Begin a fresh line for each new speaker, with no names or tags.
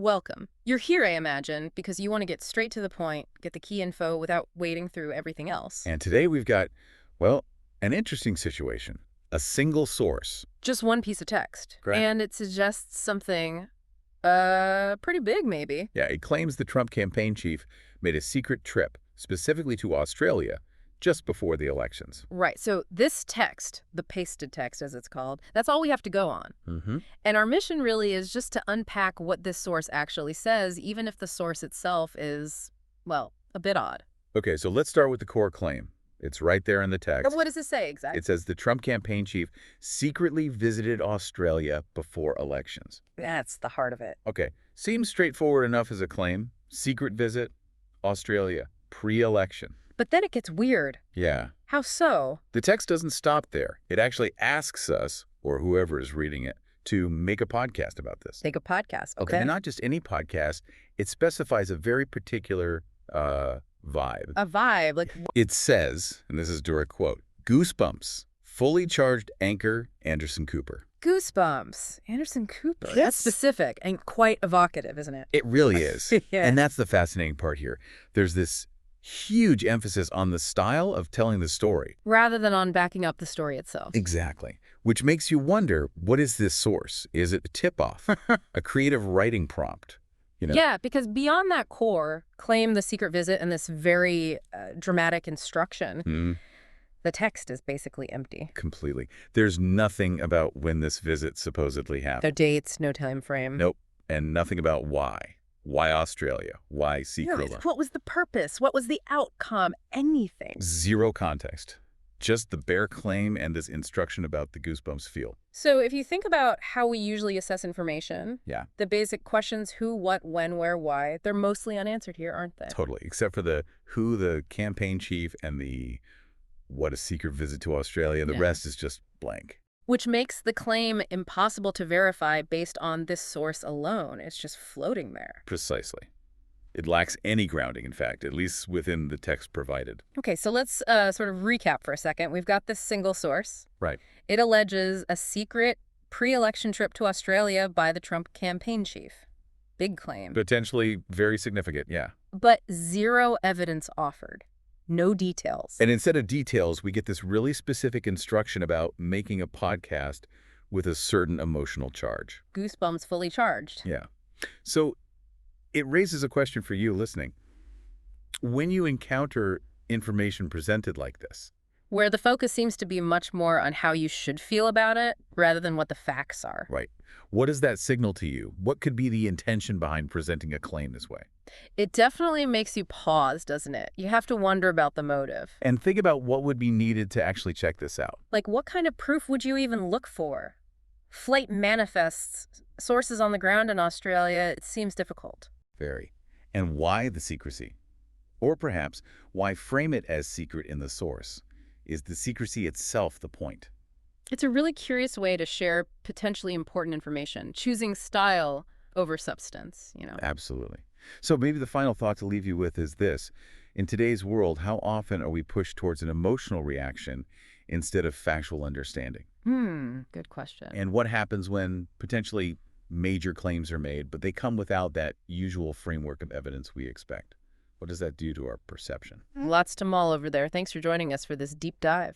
Welcome. You're here, I imagine, because you want to get straight to the point, get the key info without wading through everything else.
And today we've got, well, an interesting situation. A single source.
Just one piece of text.
Correct.
And it suggests something, pretty big, maybe.
Yeah, it claims the Trump campaign chief made a secret trip, specifically to Australia, just before the elections.
Right. So this text, the pasted text as it's called, that's all we have to go on.
Mm-hmm.
And our mission really is just to unpack what this source actually says, even if the source itself is, well, a bit odd.
Okay, so let's start with the core claim. It's right there in the text.
What does it say exactly?
It says the Trump campaign chief secretly visited Australia before elections.
That's the heart of it.
Okay, seems straightforward enough as a claim. Secret visit, Australia, pre-election.
But then it gets weird.
Yeah.
How so?
The text doesn't stop there. It actually asks us, or whoever is reading it, to make a podcast about this.
Take a podcast. Okay.
And not just any podcast. It specifies a very particular vibe.
A vibe. Like,
It says, and this is a direct quote, "Goosebumps, fully charged anchor Anderson Cooper."
goosebumps. Anderson Cooper.
Yes.
That's specific and quite evocative, isn't it?
It really is.
Yeah.
And that's the fascinating part here. There's this huge emphasis on the style of telling the story.
Rather than on backing up the story itself.
Exactly. Which makes you wonder, what is this source? Is it a tip-off? A creative writing prompt? You know?
Yeah, because beyond that core, claim the secret visit and this very dramatic instruction,
Mhm.
the text is basically empty.
Completely. There's nothing about when this visit supposedly
No
happened.
dates, no time frame.
Nope. And nothing about why. Why Australia? Why
Yeah,
secret?
what was the purpose? What was the outcome? Anything.
Zero context. Just the bare claim and this instruction about the goosebumps feel.
So if you think about how we usually assess information,
Yeah.
the basic questions who, what, when, where, why, they're mostly unanswered here, aren't they?
Totally. Except for the who, the campaign chief, and the what a secret visit to Australia. The
Yeah.
rest is just blank.
Which makes the claim impossible to verify based on this source alone. It's just floating there.
Precisely. It lacks any grounding, in fact, at least within the text provided.
Okay, so let's sort of recap for a second. We've got this single source.
Right.
It alleges a secret pre-election trip to Australia by the Trump campaign chief. Big claim.
Potentially very significant, yeah.
But zero evidence offered. No details.
And instead of details, we get this really specific instruction about making a podcast with a certain emotional charge.
Goosebumps fully charged.
Yeah. So it raises a question for you listening. When you encounter information presented like this,
Where the focus seems to be much more on how you should feel about it rather than what the facts are.
right, what does that signal to you? What could be the intention behind presenting a claim this way?
It definitely makes you pause, doesn't it? You have to wonder about the motive.
And think about what would be needed to actually check this out.
Like, what kind of proof would you even look for? Flight manifests, sources on the ground in Australia, it seems difficult.
Very. And why the secrecy? Or perhaps, why frame it as secret in the source? Is the secrecy itself the point?
It's a really curious way to share potentially important information, choosing style over substance, you know.
Absolutely. So maybe the final thought to leave you with is this. In today's world, how often are we pushed towards an emotional reaction instead of factual understanding?
Good question.
And what happens when potentially major claims are made, but they come without that usual framework of evidence we expect? What does that do to our perception?
Lots to mull over there. Thanks for joining us for this deep dive.